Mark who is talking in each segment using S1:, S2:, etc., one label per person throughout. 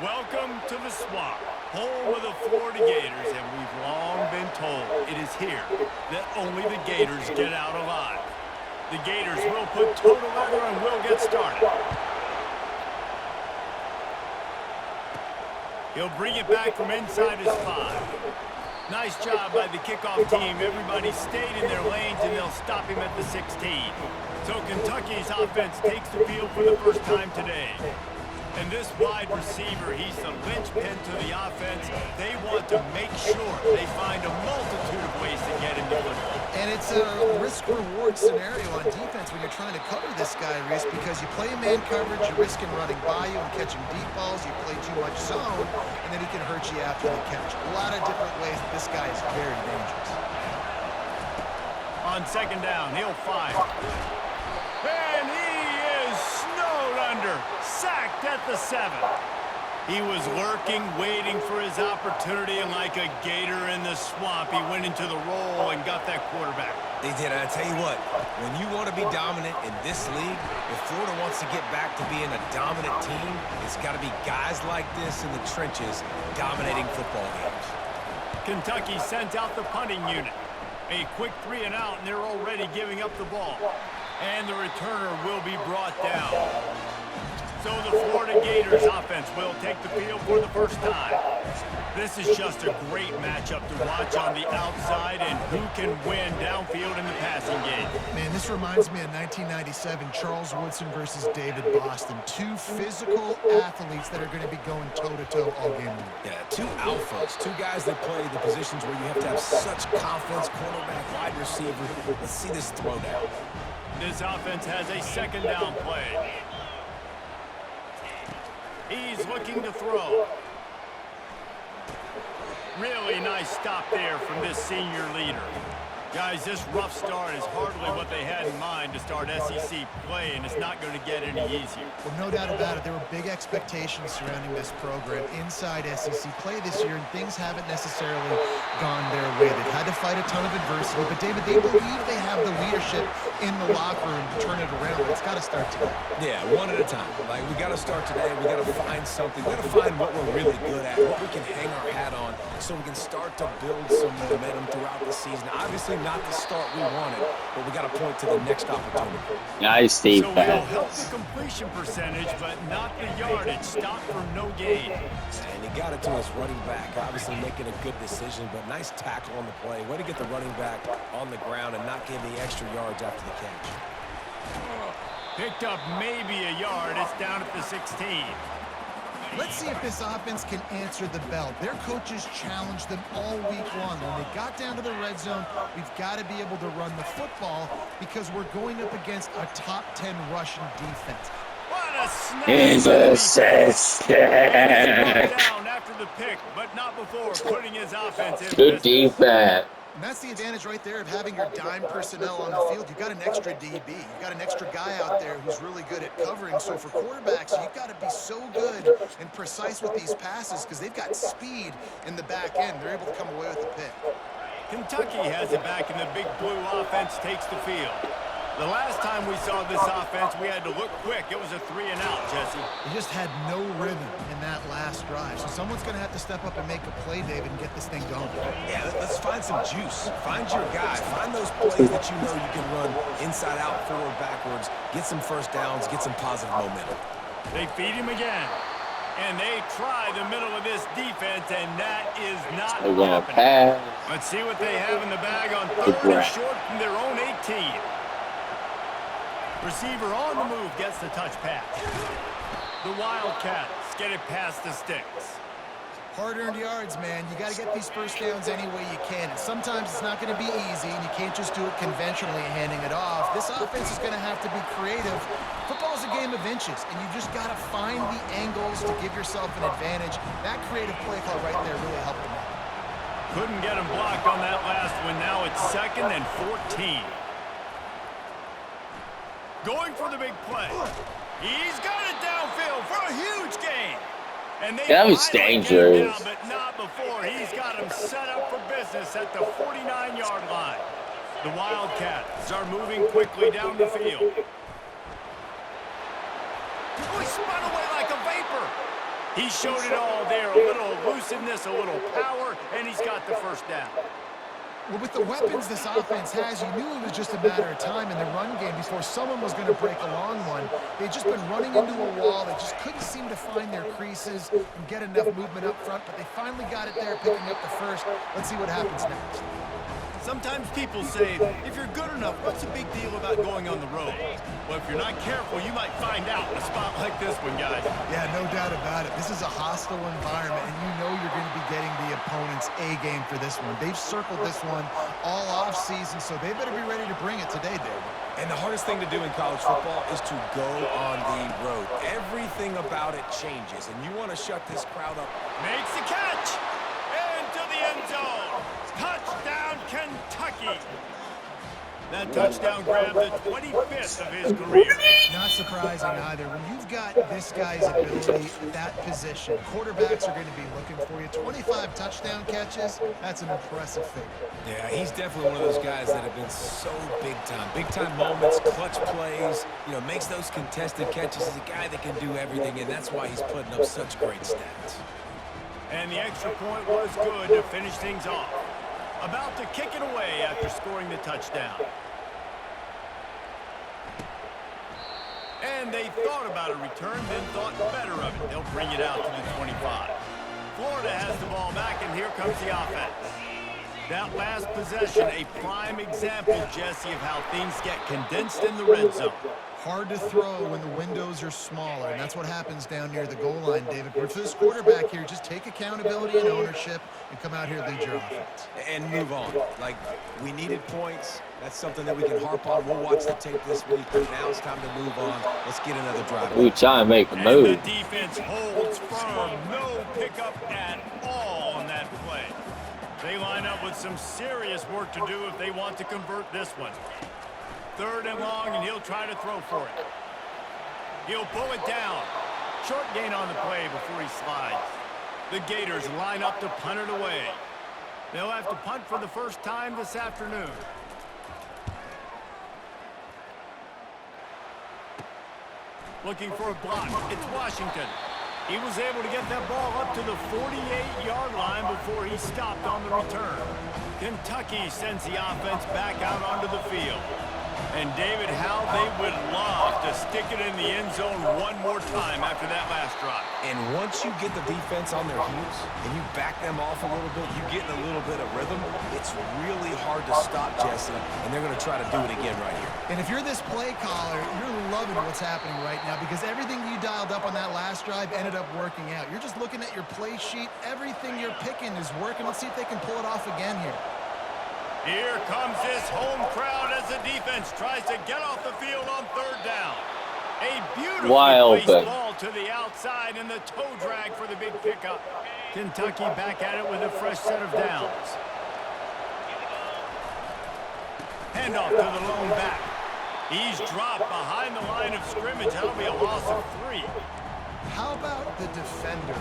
S1: Welcome to the Swamp, home of the Florida Gators, and we've long been told it is here that only the Gators get out alive. The Gators will put toe to leather and will get started. He'll bring it back from inside his 5. Nice job by the kickoff team. Everybody stayed in their lanes, and they'll stop him at the 16. So Kentucky's offense takes the field for the first time today. And this wide receiver, he's the linchpin to the offense. They want to make sure they find a multitude of ways to get him the football.
S2: And it's a risk-reward scenario on defense when you're trying to cover this guy, Reese, because you play man coverage, you're risking running by you and catching deep balls. You play too much zone, and then he can hurt you after the catch. A lot of different ways. This guy is very dangerous.
S1: On second down, he'll fire. And he is snowed under. Sacked at the 7. He was lurking, waiting for his opportunity, and like a gator in the swamp, he went into the roll and got that quarterback.
S3: They did. I tell you what, when you want to be dominant in this league, if Florida wants to get back to being a dominant team, it's got to be guys like this in the trenches dominating football games.
S1: Kentucky sends out the punting unit. A quick 3 and out, and they're already giving up the ball. And the returner will be brought down. So the Florida Gators offense will take the field for the first time. This is just a great matchup to watch on the outside, and who can win downfield in the passing game.
S2: Man, this reminds me of 1997, Charles Woodson versus David Boston. Two physical athletes that are going to be going toe-to-toe all game long.
S3: Yeah, two alphas, two guys that play the positions where you have to have such confidence, quarterback, wide receiver. Let's see this throwdown.
S1: This offense has a second down play. He's looking to throw. Really nice stop there from this senior leader. Guys, this rough start is hardly what they had in mind to start SEC play, and it's not going to get any easier.
S2: Well, no doubt about it. There were big expectations surrounding this program inside SEC play this year, and things haven't necessarily gone their way. They've had to fight a ton of adversity, but, David, they believe they have the leadership in the locker room to turn it around, but it's got to start today.
S3: Yeah, one at a time. Like, we got to start today. We got to find something. We got to find what we're really good at, what we can hang our hat on, so we can start to build some momentum throughout the season. Obviously, not the start we wanted, but we got to point to the next opportunity.
S4: Nice
S1: So
S4: defense.
S1: we'll help the completion percentage, but not the yardage. Stop for no gain.
S3: And he got it to his running back, obviously making a good decision, but nice tackle on the play. Way to get the running back on the ground and not give the extra yards after the catch.
S1: Picked up maybe a yard. It's down at the 16.
S2: Let's see if this offense can answer the bell. Their coaches challenged them all week long. When they got down to the red zone, we've got to be able to run the football because we're going up against a top 10 rushing defense.
S1: What a snap! Down after the pick, but not before putting his offense in.
S4: Good defense.
S2: And that's the advantage right there of having your dime personnel on the field. You've got an extra DB. You've got an extra guy out there who's really good at covering. So for quarterbacks, you've got to be so good and precise with these passes because they've got speed in the back end. They're able to come away with the pick.
S1: Kentucky has it back, and the big blue offense takes the field. The last time we saw this offense, we had to look quick. It was a 3 and out, Jesse.
S2: They just had no rhythm in that last drive. So someone's going to have to step up and make a play, David, and get this thing going.
S3: Yeah, let's find some juice. Find your guy. Find those plays that you know you can run inside out, forward, backwards. Get some first downs. Get some positive momentum.
S1: They feed him again. And they try the middle of this defense, and that is not happening. Let's see what they have in the bag on 3rd and short from their own 18. Receiver on the move gets the touch pass. The Wildcats get it past the sticks.
S2: Hard-earned yards, man. You got to get these first downs any way you can. And sometimes it's not going to be easy, and you can't just do it conventionally handing it off. This offense is going to have to be creative. Football's a game of inches, and you just got to find the angles to give yourself an advantage. That creative play call right there really helped them out.
S1: Couldn't get him blocked on that last one. Now it's 2nd and 14. Going for the big play. He's got it downfield for a huge gain. And they
S4: that was dangerous.
S1: Down, but not before. He's got him set up for business at the 49-yard line. The Wildcats are moving quickly down the field. Oh, he spun away like a vapor. He showed it all there, a little elusiveness, a little power, and he's got the first down.
S2: Well, with the weapons this offense has, you knew it was just a matter of time in the run game before someone was going to break a long one. They'd just been running into a wall. They just couldn't seem to find their creases and get enough movement up front, but they finally got it there, picking up the first. Let's see what happens next.
S1: Sometimes people say, if you're good enough, what's the big deal about going on the road? Well, if you're not careful, you might find out in a spot like this one, guys.
S2: Yeah, no doubt about it. This is a hostile environment, and you know you're going to be getting the opponent's A game for this one. They've circled this one all off-season, so they better be ready to bring it today, David.
S3: And the hardest thing to do in college football is to go on the road. Everything about it changes, and you want to shut this crowd up.
S1: Makes the catch! Into the end zone! Touchdown, Kentucky! That touchdown grabbed the 25th of his career.
S2: Not surprising either. When you've got this guy's ability, that position, quarterbacks are going to be looking for you. 25 touchdown catches, that's an impressive figure.
S3: Yeah, he's definitely one of those guys that have been so big time. Big time moments, clutch plays, you know, makes those contested catches. He's a guy that can do everything, and that's why he's putting up such great stats.
S1: And the extra point was good to finish things off. About to kick it away after scoring the touchdown. And they thought about a return, then thought better of it. They'll bring it out to the 25. Florida has the ball back, and here comes the offense. That last possession, a prime example, Jesse, of how things get condensed in the red zone.
S2: Hard to throw when the windows are smaller, and that's what happens down near the goal line, David. But for this quarterback here, just take accountability and ownership and come out here and lead your offense.
S3: And move on. Like, we needed points. That's something that we can harp on. We'll watch the tape this week, but now it's time to move on. Let's get another drive.
S4: We trying to make a
S1: And
S4: move.
S1: the defense holds firm. No pickup at all on that play. They line up with some serious work to do if they want to convert this one. 3rd and long, and he'll try to throw for it. He'll pull it down. Short gain on the play before he slides. The Gators line up to punt it away. They'll have to punt for the first time this afternoon. Looking for a block. It's Washington. He was able to get that ball up to the 48-yard line before he stopped on the return. Kentucky sends the offense back out onto the field. And, David, how they would love to stick it in the end zone one more time after that last drive.
S3: And once you get the defense on their heels and you back them off a little bit, you get in a little bit of rhythm, it's really hard to stop, Jesse, and they're going to try to do it again right here.
S2: And if you're this play caller, you're loving what's happening right now because everything you dialed up on that last drive ended up working out. You're just looking at your play sheet. Everything you're picking is working. Let's see if they can pull it off again here.
S1: Here comes this home crowd as the defense tries to get off the field on 3rd down. A beautiful placed ball to the outside and the toe drag for the big pickup. Kentucky back at it with a fresh set of downs. Handoff to the lone back. He's dropped behind the line of scrimmage. That'll be a loss of 3.
S2: How about the defender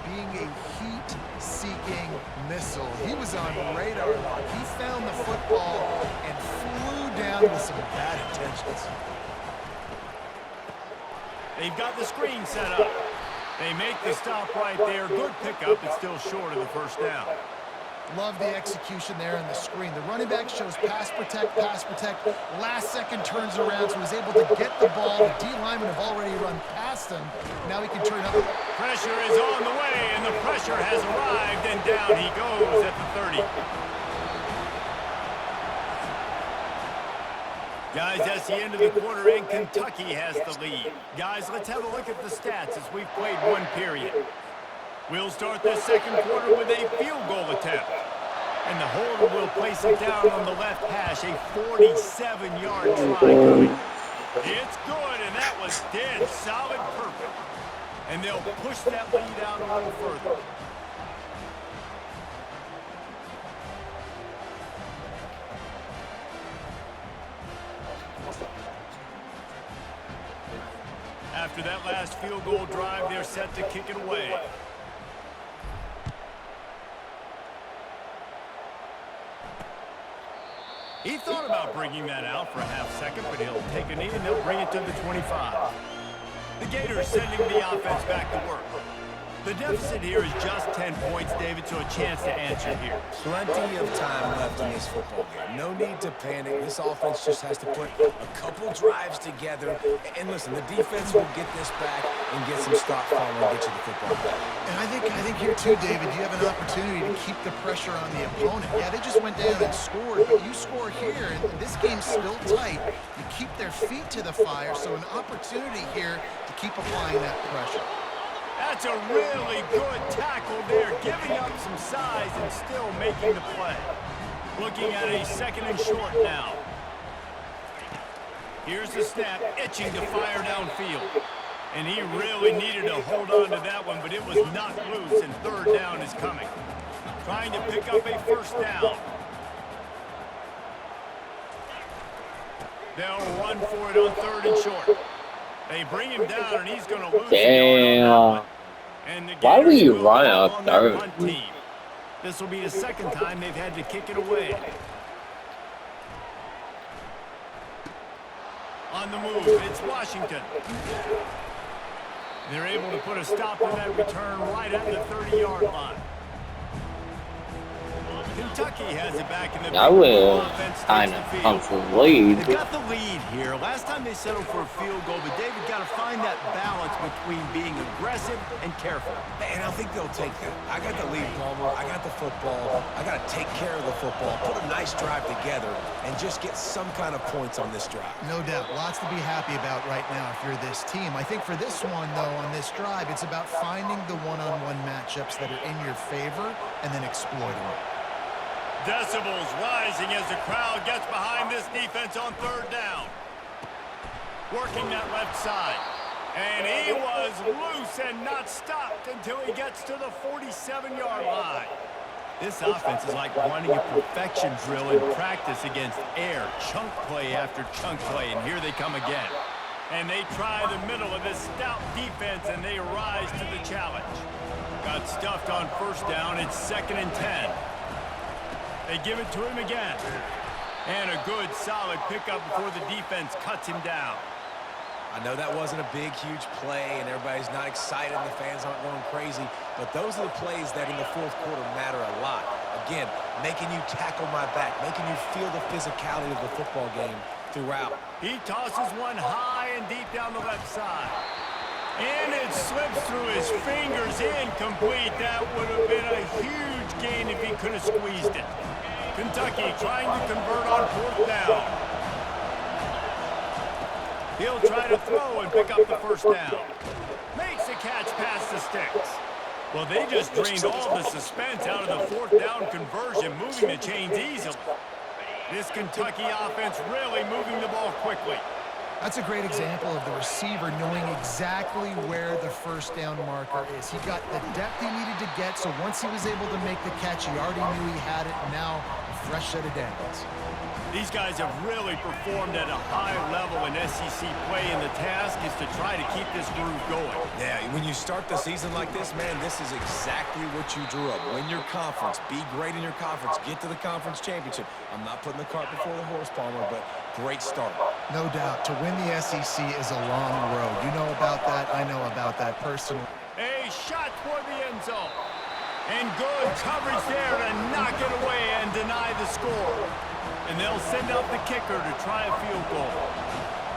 S2: being a heat-seeking missile? He was on radar lock. He found the football and flew down with some bad intentions.
S1: They've got the screen set up. They make the stop right there. Good pickup, but still short of the first down.
S2: Love the execution there on the screen. The running back shows pass protect, pass protect. Last second turns around, so he's able to get the ball. The D linemen have already run past him. Now he can turn up.
S1: Pressure is on the way, and the pressure has arrived, and down he goes at the 30. Guys, that's the end of the quarter, and Kentucky has the lead. Guys, let's have a look at the stats as we've played one period. We'll start this second quarter with a field goal attempt. And the holder will place it down on the left hash, a 47-yard try coming. It's good, and that was dead solid perfect. And they'll push that lead out a little further. After that last field goal drive, they're set to kick it away. He thought about bringing that out for a half second, but he'll take a knee and they'll bring it to the 25. The Gators sending the offense back to work. The deficit here is just 10 points, David, so a chance to answer here.
S3: Plenty of time left in this football game. No need to panic. This offense just has to put a couple drives together. And listen, the defense will get this back and get some stop following and get you the football back.
S2: And I think here too, David, you have an opportunity to keep the pressure on the opponent. Yeah, they just went down and scored, but you score here, and this game's still tight. You keep their feet to the fire, so an opportunity here to keep applying that pressure.
S1: That's a really good tackle there, giving up some size and still making the play. Looking at a 2nd and short now. Here's the snap, itching to fire downfield. And he really needed to hold on to that one, but it was not loose, and 3rd down is coming. Trying to pick up a 1st down. They'll run for it on 3rd and short. They bring him down, and he's going to lose.
S4: Damn. Why would you run up 3rd?
S1: This will be the 2nd time they've had to kick it away. On the move, it's Washington. They're able to put a stop to that return right at the 30-yard line. Kentucky has it back in the
S4: I will kind of come from the lead.
S1: They've got the lead here. Last time they settled for a field goal, but David got to find that balance between being aggressive and careful.
S3: And I think they'll take that. I got the lead, Palmer. I got the football. I got to take care of the football, put a nice drive together, and just get some kind of points on this drive.
S2: No doubt. Lots to be happy about right now if you're this team. I think for this one, though, on this drive, it's about finding the one-on-one matchups that are in your favor and then exploiting them.
S1: Decibels rising as the crowd gets behind this defense on 3rd down. Working that left side. And he was loose and not stopped until he gets to the 47-yard line. This offense is like running a perfection drill in practice against air. Chunk play after chunk play, and here they come again. And they try the middle of this stout defense, and they rise to the challenge. Got stuffed on 1st down. It's 2nd and 10. They give it to him again. And a good, solid pickup before the defense cuts him down.
S3: I know that wasn't a big, huge play, and everybody's not excited, and the fans aren't going crazy, but those are the plays that in the 4th quarter matter a lot. Again, making you tackle my back, making you feel the physicality of the football game throughout.
S1: He tosses one high and deep down the left side. And it slips through his fingers, incomplete. That would have been a huge gain if he could have squeezed it. Kentucky trying to convert on 4th down. He'll try to throw and pick up the 1st down. Makes a catch past the sticks. Well, they just drained all the suspense out of the 4th down conversion, moving the chains easily. This Kentucky offense really moving the ball quickly.
S2: That's a great example of the receiver knowing exactly where the 1st down marker is. He got the depth he needed to get, so once he was able to make the catch, he already knew he had it, and now a fresh set of downs.
S1: These guys have really performed at a high level in SEC play, and the task is to try to keep this groove going.
S3: Yeah, when you start the season like this, man, this is exactly what you drew up. Win your conference, be great in your conference, get to the conference championship. I'm not putting the cart before the horse, Palmer, but great start.
S2: No doubt. To win the SEC is a long road. You know about that. I know about that personally.
S1: A shot toward the end zone. And good coverage there to knock it away and deny the score. And they'll send out the kicker to try a field goal.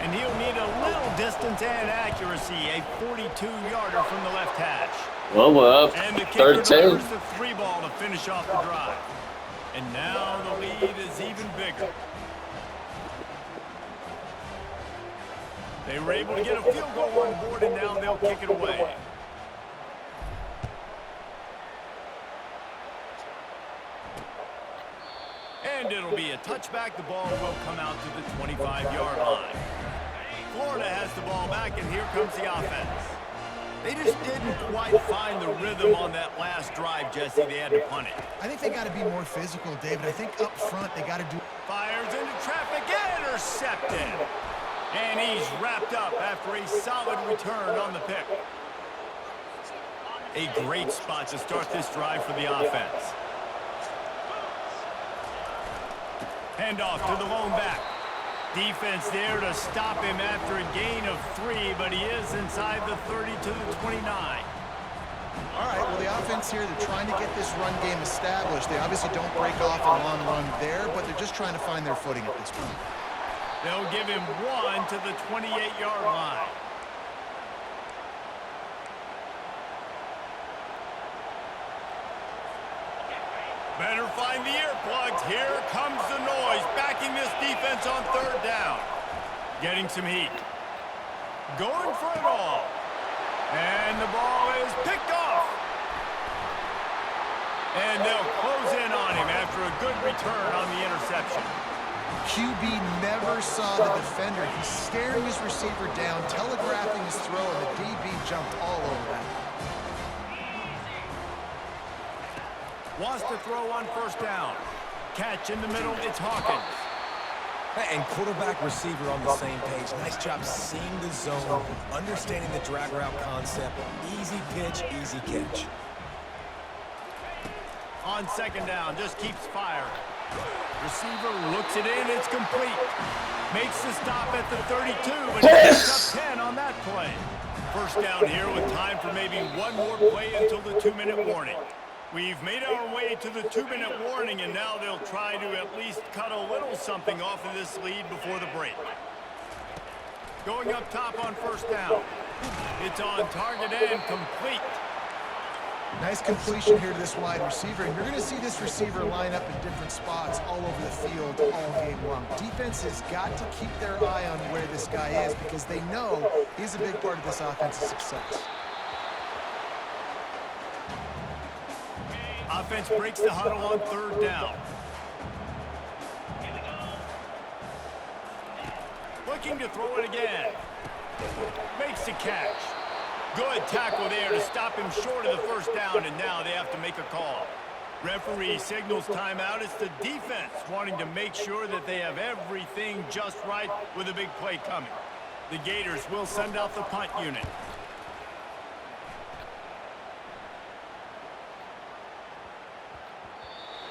S1: And he'll need a little distance and accuracy, a 42-yarder from the left hash.
S4: Well, we're up
S1: And the kicker
S4: 13.
S1: delivers the 3-ball to finish off the drive. And now the lead is even bigger. They were able to get a field goal on board, and now they'll kick it away. And it'll be a touchback. The ball will come out to the 25-yard line. Florida has the ball back, and here comes the offense. They just didn't quite find the rhythm on that last drive, Jesse. They had to punt it.
S2: I think they got to be more physical, David. I think up front they got to do...
S1: Fires into traffic, intercepted. And he's wrapped up after a solid return on the pick. A great spot to start this drive for the offense. Handoff to the lone back. Defense there to stop him after a gain of 3, but he is inside the 30 to the 29.
S2: All right, well, the offense here, they're trying to get this run game established. They obviously don't break off a long run there, but they're just trying to find their footing at this point.
S1: They'll give him 1 to the 28-yard line. Better find the earplugs. Here comes the noise, backing this defense on 3rd down. Getting some heat. Going for it all. And the ball is picked off. And they'll close in on him after a good return on the interception.
S2: QB never saw the defender. He's staring his receiver down, telegraphing his throw, and the DB jumped all over that.
S1: Wants to throw on 1st down. Catch in the middle, it's Hawkins.
S3: And quarterback receiver on the same page. Nice job seeing the zone, understanding the drag route concept. Easy pitch, easy catch.
S1: On 2nd down, just keeps firing. Receiver looks it in, it's complete. Makes the stop at the 32 and picks up 10 on that play. 1st down here with time for maybe one more play until the 2-minute warning. We've made our way to the 2-minute warning, and now they'll try to at least cut a little something off of this lead before the break. Going up top on 1st down. It's on target and complete.
S2: Nice completion here to this wide receiver, and you're going to see this receiver line up in different spots all over the field all game long. Defense has got to keep their eye on where this guy is because they know he's a big part of this offense's success.
S1: Offense breaks the huddle on 3rd down. Looking to throw it again. Makes the catch. Good tackle there to stop him short of the 1st down, and now they have to make a call. Referee signals timeout. It's the defense wanting to make sure that they have everything just right with a big play coming. The Gators will send out the punt unit.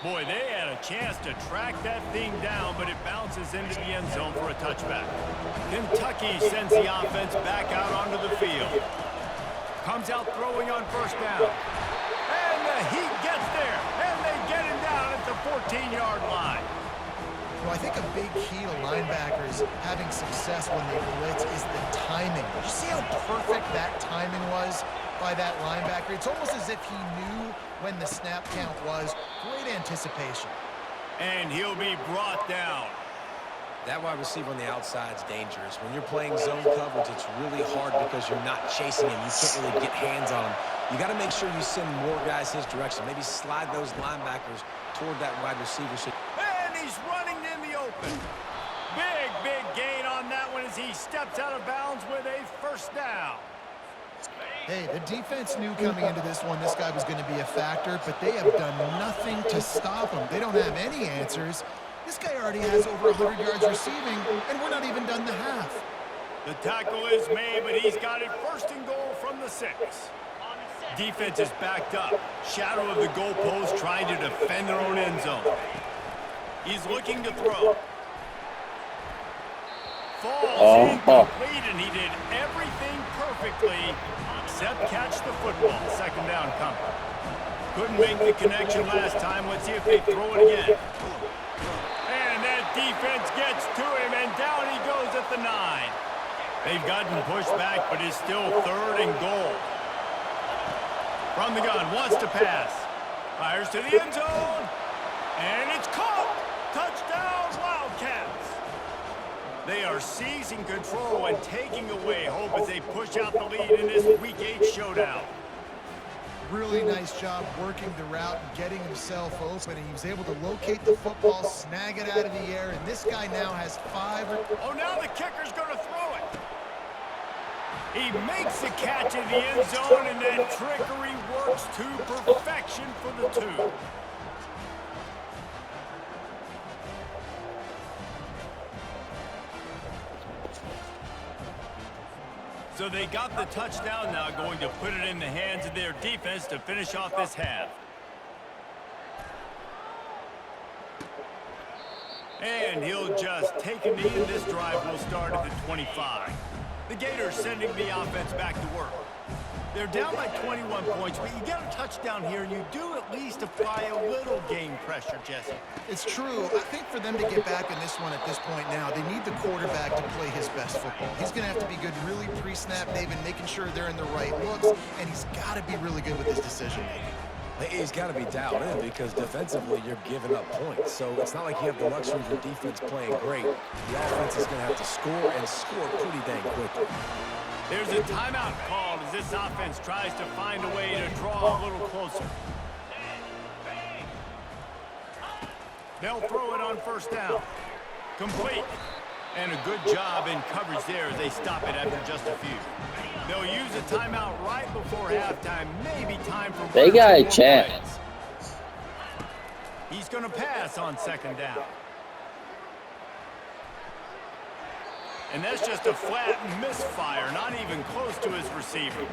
S1: Boy, they had a chance to track that thing down, but it bounces into the end zone for a touchback. Kentucky sends the offense back out onto the field. Comes out throwing on 1st down. And the heat gets there, and they get him down at the 14-yard line.
S2: Well, I think a big key to linebackers having success when they blitz is the timing. Did you see how perfect that timing was by that linebacker? It's almost as if he knew when the snap count was. Great anticipation.
S1: And he'll be brought down.
S3: That wide receiver on the outside is dangerous. When you're playing zone coverage, it's really hard because you're not chasing him. You can't really get hands on him. You got to make sure you send more guys his direction. Maybe slide those linebackers toward that wide receiver.
S1: And he's running in the open. Big gain on that one as he steps out of bounds with a 1st down.
S2: Hey, the defense knew coming into this one this guy was going to be a factor, but they have done nothing to stop him. They don't have any answers. This guy already has over 100 yards receiving, and we're not even done the half.
S1: The tackle is made, but he's got it 1st and goal from the 6. Defense is backed up. Shadow of the goalpost trying to defend their own end zone. He's looking to throw. Falls incomplete, and he did everything perfectly except catch the football. 2nd down coming. Couldn't make the connection last time. Let's see if they throw it again. And that defense gets to him, and down he goes at the 9. They've gotten pushed back, but it's still 3rd and goal. From the gun, wants to pass. Fires to the end zone. And it's caught. Touchdown, Wildcats. They are seizing control and taking away hope as they push out the lead in this Week 8 showdown.
S2: Really nice job working the route and getting himself open, and he was able to locate the football, snag it out of the air, and this guy now has 5.
S1: Oh, now the kicker's going to throw it. He makes the catch in the end zone, and that trickery works to perfection for the 2. So they got the touchdown now, going to put it in the hands of their defense to finish off this half. And he'll just take a knee, and this drive will start at the 25. The Gators sending the offense back to work. They're down by 21 points, but you get a touchdown here, and you do at least apply a little game pressure, Jesse.
S2: It's true. I think for them to get back in this one at this point now, they need the quarterback to play his best football. He's going to have to be good really pre-snap, David, making sure they're in the right looks, and he's got to be really good with his decision-making.
S3: He's got to be dialed in because defensively you're giving up points. So it's not like you have the luxury of your defense playing great. The offense is going to have to score and score pretty dang quickly.
S1: There's a timeout called as this offense tries to find a way to draw a little closer. They'll throw it on first down. Complete. And a good job in coverage there as they stop it after just a few. They'll use a timeout right before halftime. Maybe time for...
S4: They got a chance.
S1: He's going to pass on second down. And that's just a flat misfire, not even close to his receiver.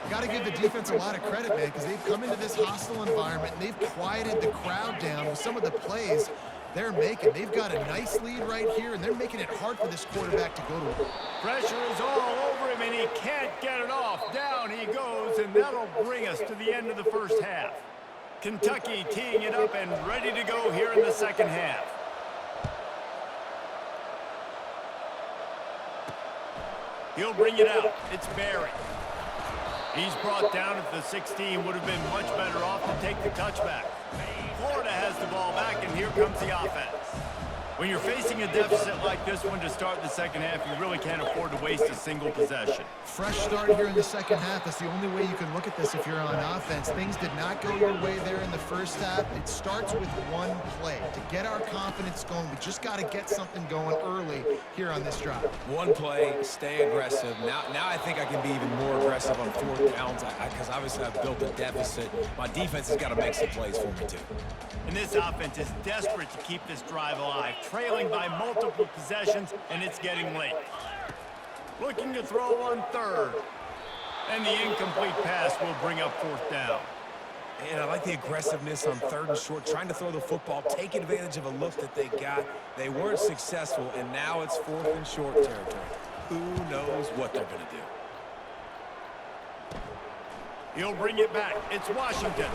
S2: Got to give the defense a lot of credit, man, because they've come into this hostile environment, and they've quieted the crowd down with some of the plays they're making. They've got a nice lead right here, and they're making it hard for this quarterback to go to him.
S1: Pressure is all over him, and he can't get it off. Down he goes, and that'll bring us to the end of the first half. Kentucky teeing it up and ready to go here in the second half. He'll bring it out. It's Barry. He's brought down at the 16. Would have been much better off to take the touchback. Florida has the ball back, and here comes the offense. When you're facing a deficit like this one to start the second half, you really can't afford to waste a single possession.
S2: Fresh start here in the second half. That's the only way you can look at this if you're on offense. Things did not go your way there in the first half. It starts with one play. To get our confidence going, we just got to get something going early here on this drive.
S3: One play, stay aggressive. Now I think I can be even more aggressive on fourth downs because obviously I've built a deficit. My defense has got to make some plays for me too.
S1: And this offense is desperate to keep this drive alive, trailing by multiple possessions, and it's getting late. Looking to throw on third. And the incomplete pass will bring up fourth down.
S3: And I like the aggressiveness on third and short, trying to throw the football, take advantage of a look that they got. They weren't successful, and now it's fourth and short territory. Who knows what they're going to do?
S1: He'll bring it back. It's Washington.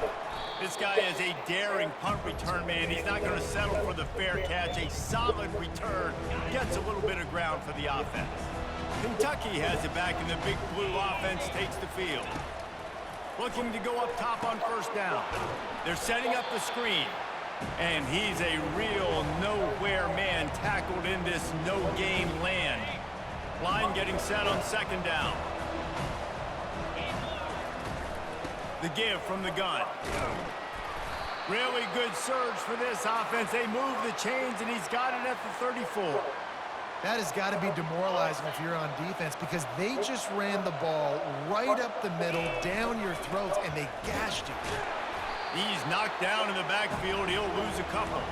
S1: This guy is a daring punt return man. He's not going to settle for the fair catch. A solid return gets a little bit of ground for the offense. Kentucky has it back, and the big blue offense takes the field. Looking to go up top on first down. They're setting up the screen. And he's a real nowhere man tackled in this no-game land. Line getting set on second down. The give from the gun. Really good surge for this offense. They move the chains, and he's got it at the 34.
S2: That has got to be demoralizing if you're on defense because they just ran the ball right up the middle, down your throats, and they gashed you.
S1: He's knocked down in the backfield. He'll lose a couple.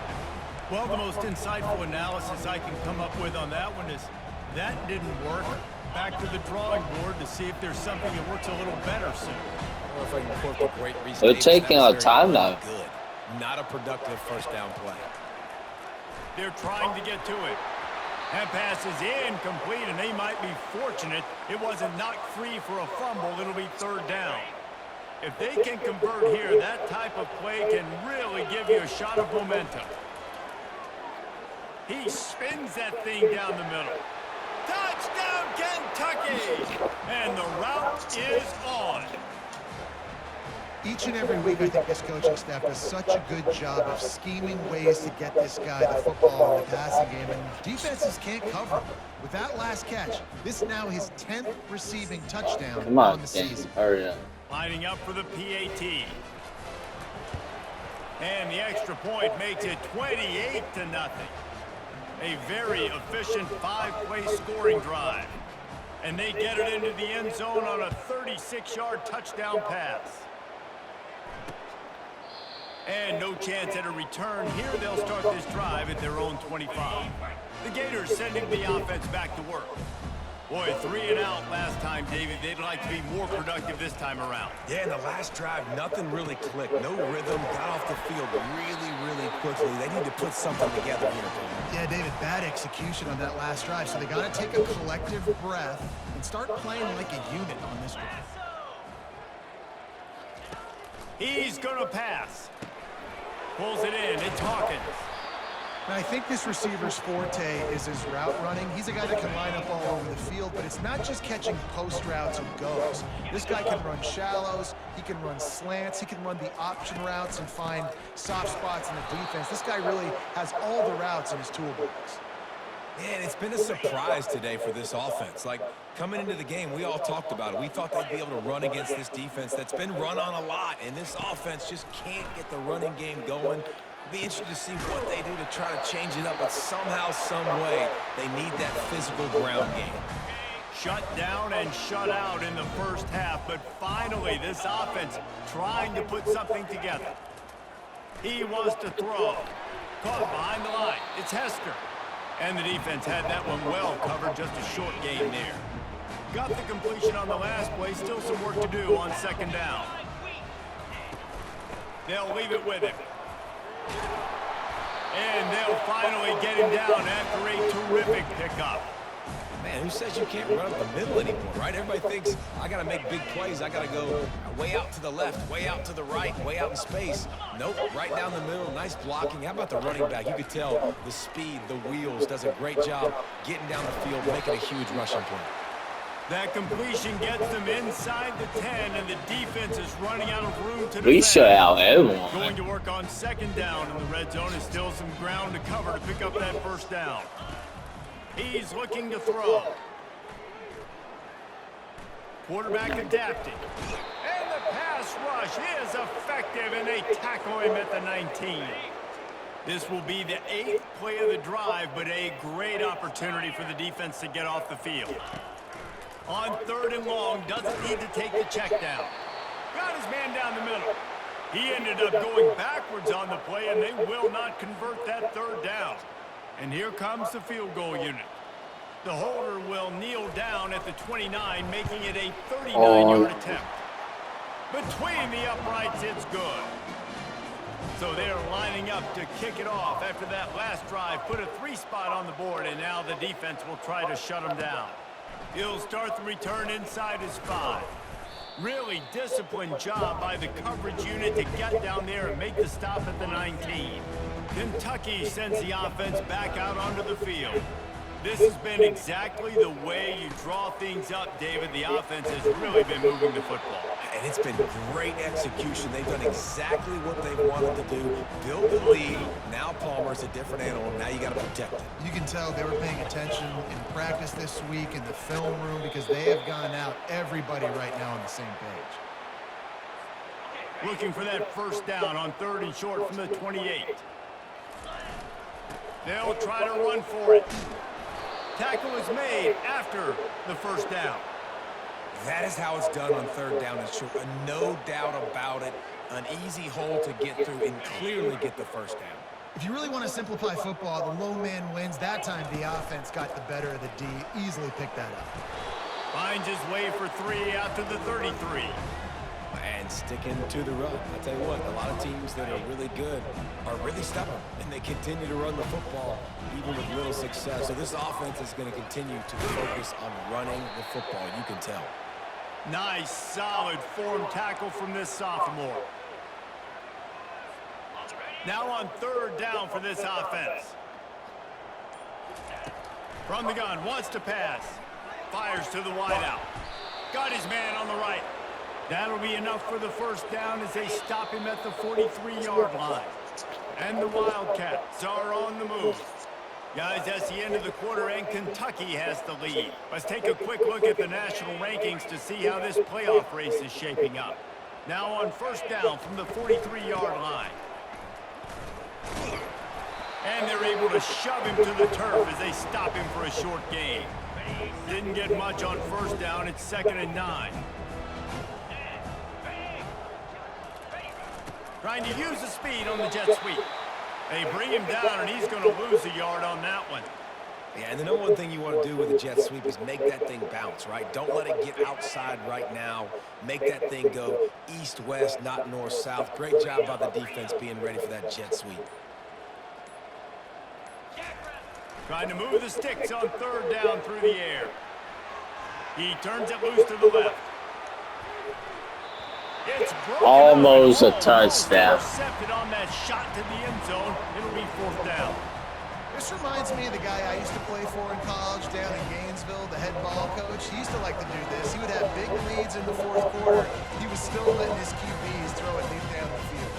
S1: Well, the most insightful analysis I can come up with on that one is that didn't work. Back to the drawing board to see if there's something that works a little better soon.
S3: If I can quote the great Reese
S4: They're
S3: Davis,
S4: taking
S3: that
S4: our
S3: was
S4: time
S3: very
S4: now.
S3: Good. Not a productive first down play.
S1: They're trying to get to it. That pass is incomplete, and they might be fortunate it wasn't knocked free for a fumble. It'll be third down. If they can convert here, that type of play can really give you a shot of momentum. He spins that thing down the middle. Touchdown, Kentucky! And the route is on.
S2: Each and every week, I think this coaching staff does such a good job of scheming ways to get this guy the football in the passing game, and defenses can't cover him. With that last catch, this is now his 10th receiving touchdown
S4: Come on,
S2: the season.
S4: hurry up.
S1: Lining up for the PAT. And the extra point makes it 28-0. A very efficient 5-play scoring drive. And they get it into the end zone on a 36-yard touchdown pass. And no chance at a return. Here they'll start this drive at their own 25. The Gators sending the offense back to work. Boy, 3 and out last time, David. They'd like to be more productive this time around.
S3: Yeah, in the last drive, nothing really clicked. No rhythm, got off the field really quickly. They need to put something together here.
S2: Yeah, David, bad execution on that last drive, so they got to take a collective breath and start playing like a unit on this one.
S1: He's going to pass. Pulls it in. It's Hawkins.
S2: And I think this receiver's forte is his route running. He's a guy that can line up all over the field, but it's not just catching post routes and goes. This guy can run shallows, he can run slants, he can run the option routes and find soft spots in the defense. This guy really has all the routes in his toolbox.
S3: Man, it's been a surprise today for this offense. Like, coming into the game, we all talked about it. We thought they'd be able to run against this defense that's been run on a lot, and this offense just can't get the running game going. Be interested to see what they do to try to change it up, but somehow, some way, they need that physical ground game.
S1: Shut down and shut out in the first half, but finally this offense trying to put something together. He wants to throw. Caught behind the line. It's Hester. And the defense had that one well covered, just a short gain there. Got the completion on the last play, still some work to do on second down. They'll leave it with him. And they'll finally get him down after a terrific pickup.
S3: Man, who says you can't run up the middle anymore, right? Everybody thinks, I got to make big plays. I got to go way out to the left, way out to the right, way out in space. Nope, right down the middle, nice blocking. How about the running back? You could tell the speed, the wheels, does a great job getting down the field, making a huge rushing play.
S1: That completion gets them inside the 10, and the defense is running out of room to
S4: We shut
S1: defend.
S4: out everyone.
S1: Going to work on second down in the red zone, is still some ground to cover to pick up that first down. He's looking to throw. Quarterback adapting. And the pass rush is effective, and they tackle him at the 19. This will be the 8th play of the drive, but a great opportunity for the defense to get off the field. On third and long, doesn't need to take the check down. Got his man down the middle. He ended up going backwards on the play, and they will not convert that third down. And here comes the field goal unit. The holder will kneel down at the 29, making it a 39-yard attempt. Between the uprights, it's good. So they're lining up to kick it off after that last drive. Put a 3-spot on the board, and now the defense will try to shut them down. He'll start the return inside his 5. Really disciplined job by the coverage unit to get down there and make the stop at the 19. Kentucky sends the offense back out onto the field. This has been exactly the way you draw things up, David. The offense has really been moving the football.
S3: And it's been great execution. They've done exactly what they wanted to do. Build the lead. Now Palmer's a different animal. Now you got to protect it.
S2: You can tell they were paying attention in practice this week in the film room because they have gone out, everybody right now on the same page.
S1: Looking for that first down on third and short from the 28. They'll try to run for it. Tackle is made after the first down.
S3: That is how it's done on third down and short. No doubt about it. An easy hole to get through and clearly get the first down.
S2: If you really want to simplify football, the low man wins. That time the offense got the better of the D. Easily picked that up.
S1: Finds his way for 3 out to the 33.
S3: And sticking to the run. I'll tell you what, a lot of teams that are really good are really stubborn, and they continue to run the football even with little success. So this offense is going to continue to focus on running the football, you can tell.
S1: Nice, solid form tackle from this sophomore. Now on third down for this offense. From the gun, wants to pass. Fires to the wideout. Got his man on the right. That'll be enough for the first down as they stop him at the 43-yard line. And the Wildcats are on the move. Guys, that's the end of the quarter, and Kentucky has the lead. Let's take a quick look at the national rankings to see how this playoff race is shaping up. Now on first down from the 43-yard line. And they're able to shove him to the turf as they stop him for a short gain. Didn't get much on first down. It's 2nd and 9. Trying to use the speed on the jet sweep. They bring him down, and he's going to lose a yard on that one.
S3: Yeah, and the number one thing you want to do with a jet sweep is make that thing bounce, right? Don't let it get outside right now. Make that thing go east-west, not north-south. Great job by the defense being ready for that jet sweep.
S1: Trying to move the sticks on third down through the air. He turns it loose to the left. It's broken
S4: Almost a
S1: up and
S4: touchdown.
S1: intercepted on that shot to the end zone. It'll be 4th down.
S2: This reminds me of the guy I used to play for in college down in Gainesville, the head ball coach. He used to like to do this. He would have big leads in the 4th quarter. He was still letting his QBs throw it deep down the field.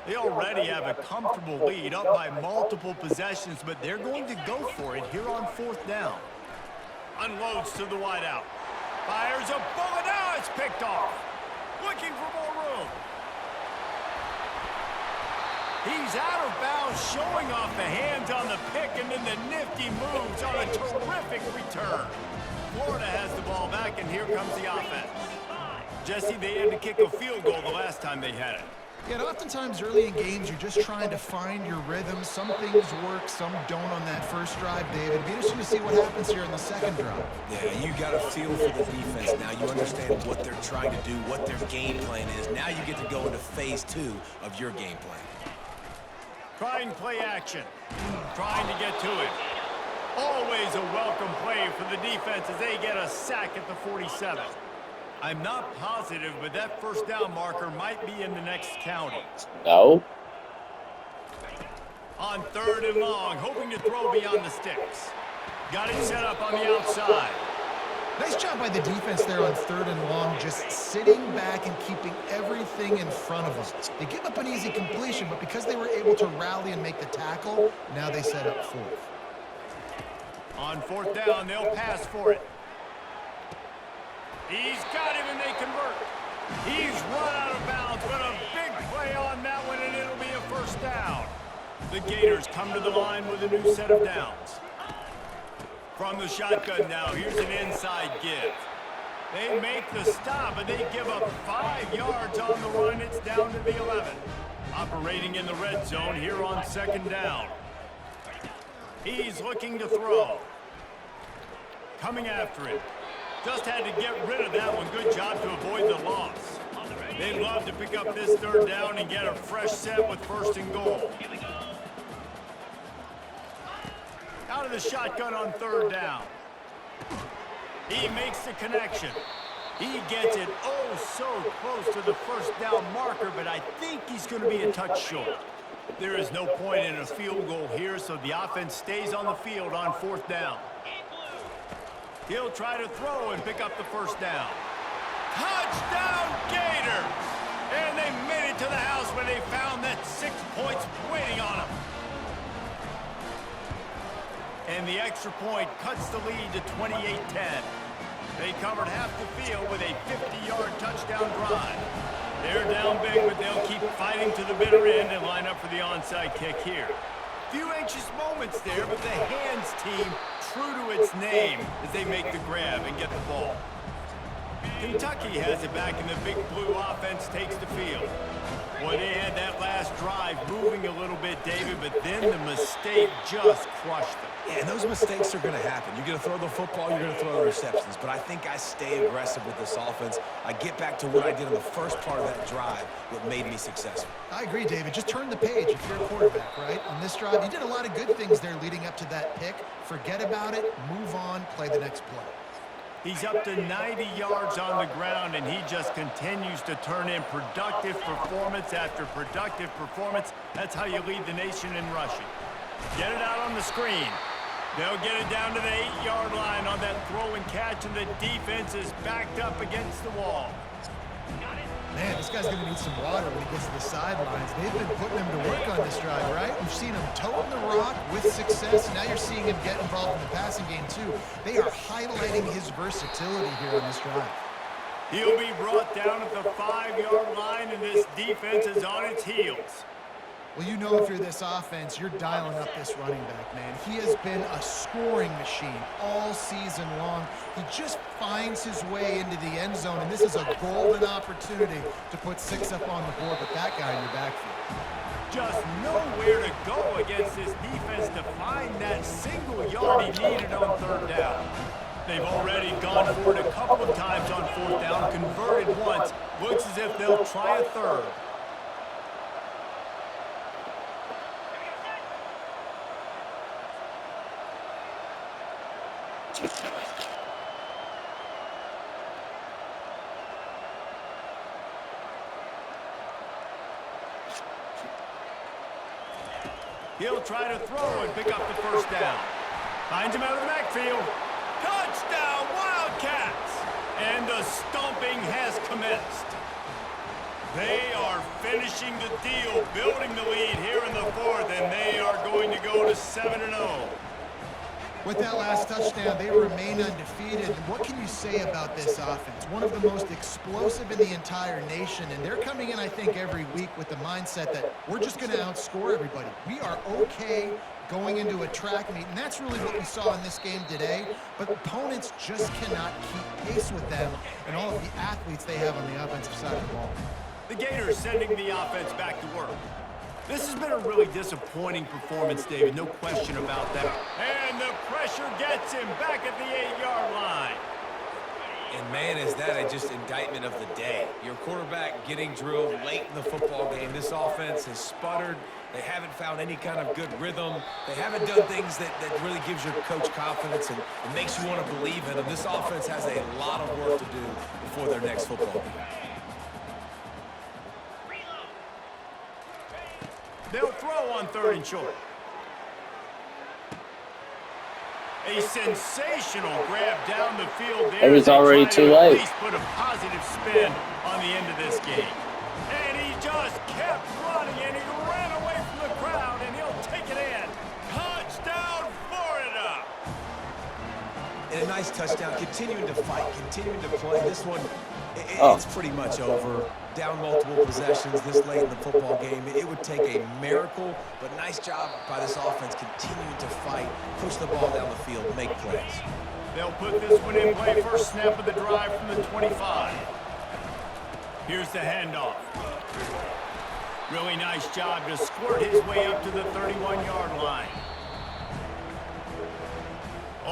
S1: They already have a comfortable lead up by multiple possessions, but they're going to go for it here on 4th down. Unloads to the wideout. Fires a bullet. Now it's picked off. Looking for more room. He's out of bounds, showing off the hands on the pick, and then the nifty moves on a terrific return. Florida has the ball back, and here comes the offense. Jesse, they had to kick a field goal the last time they had it.
S2: Yeah, and oftentimes early in games, you're just trying to find your rhythm. Some things work, some don't on that first drive, David. It'd be interesting to see what happens here in the second drive.
S3: Yeah, you got a feel for the defense now. You understand what they're trying to do, what their game plan is. Now you get to go into phase 2 of your game plan.
S1: Trying play action. Trying to get to it. Always a welcome play for the defense as they get a sack at the 47. I'm not positive, but that 1st down marker might be in the next county.
S4: No.
S1: On 3rd and long, hoping to throw beyond the sticks. Got it set up on the outside.
S2: Nice job by the defense there on 3rd and long, just sitting back and keeping everything in front of them. They give up an easy completion, but because they were able to rally and make the tackle, now they set up 4th.
S1: On 4th down, they'll pass for it. He's got him and they convert. He's run out of bounds, but a big play on that one, and it'll be a 1st down. The Gators come to the line with a new set of downs. From the shotgun now, here's an inside give. They make the stop, and they give up 5 yards on the run. It's down to the 11. Operating in the red zone here on 2nd down. He's looking to throw. Coming after him. Just had to get rid of that one. Good job to avoid the loss. They'd love to pick up this 3rd down and get a fresh set with 1st and goal. Out of the shotgun on 3rd down. He makes the connection. He gets it so close to the 1st down marker, but I think he's going to be a touch short. There is no point in a field goal here, so the offense stays on the field on 4th down. He'll try to throw and pick up the 1st down. Touchdown, Gators! And they made it to the house when they found that 6 points waiting on them. And the extra point cuts the lead to 28-10. They covered half the field with a 50-yard touchdown drive. They're down big, but they'll keep fighting to the bitter end and line up for the onside kick here. Few anxious moments there, but the hands team true to its name as they make the grab and get the ball. Kentucky has it back, and the big blue offense takes the field. Boy, they had that last drive moving a little bit, David, but then the mistake just crushed them.
S3: Yeah, and those mistakes are going to happen. You're going to throw the football, you're going to throw the receptions. But I think I stay aggressive with this offense. I get back to what I did in the first part of that drive, what made me successful.
S2: I agree, David. Just turn the page if you're a quarterback, right? On this drive, you did a lot of good things there leading up to that pick. Forget about it, move on, play the next play.
S1: He's up to 90 yards on the ground, and he just continues to turn in productive performance after productive performance. That's how you lead the nation in rushing. Get it out on the screen. They'll get it down to the 8-yard line on that throw and catch, and the defense is backed up against the wall.
S2: Man, this guy's going to need some water when he gets to the sidelines. They've been putting him to work on this drive, right? We've seen him toting the rock with success. Now you're seeing him get involved in the passing game, too. They are highlighting his versatility here on this drive.
S1: He'll be brought down at the 5-yard line, and this defense is on its heels.
S2: Well, you know if you're this offense, you're dialing up this running back, man. He has been a scoring machine all season long. He just finds his way into the end zone, and this is a golden opportunity to put 6 up on the board with that guy in your backfield.
S1: Just nowhere to go against this defense to find that single yard he needed on 3rd down. They've already gone for it a couple of times on 4th down, converted once. Looks as if they'll try a 3rd. He'll try to throw and pick up the first down. Finds him out of the backfield. Touchdown, Wildcats! And the stomping has commenced. They are finishing the deal, building the lead here in the fourth, and they are going to go to 7-0.
S2: With that last touchdown, they remain undefeated. And what can you say about this offense? One of the most explosive in the entire nation, and they're coming in, I think, every week with the mindset that we're just going to outscore everybody. We are okay going into a track meet, and that's really what we saw in this game today. But opponents just cannot keep pace with them and all of the athletes they have on the offensive side of the ball.
S1: The Gators sending the offense back to work. This has been a really disappointing performance, David, no question about that. And the pressure gets him back at the 8-yard line.
S3: And man, is that a just indictment of the day. Your quarterback getting drilled late in the football game. This offense has sputtered. They haven't found any kind of good rhythm. They haven't done things that really gives your coach confidence and makes you want to believe in them. This offense has a lot of work to do before their next football game.
S1: They'll throw on 3rd and short. A sensational grab down the field there.
S4: It was already too late.
S1: At least put a positive spin on the end of this game. And he just kept running, and he ran away from the crowd, and he'll take it in. Touchdown, Florida!
S3: And a nice touchdown, continuing to fight, continuing to play. This one, it's pretty much over. Down multiple possessions this late in the football game. It would take a miracle, but nice job by this offense continuing to fight, push the ball down the field, make plays.
S1: They'll put this one in play. First snap of the drive from the 25. Here's the handoff. Really nice job to squirt his way up to the 31-yard line.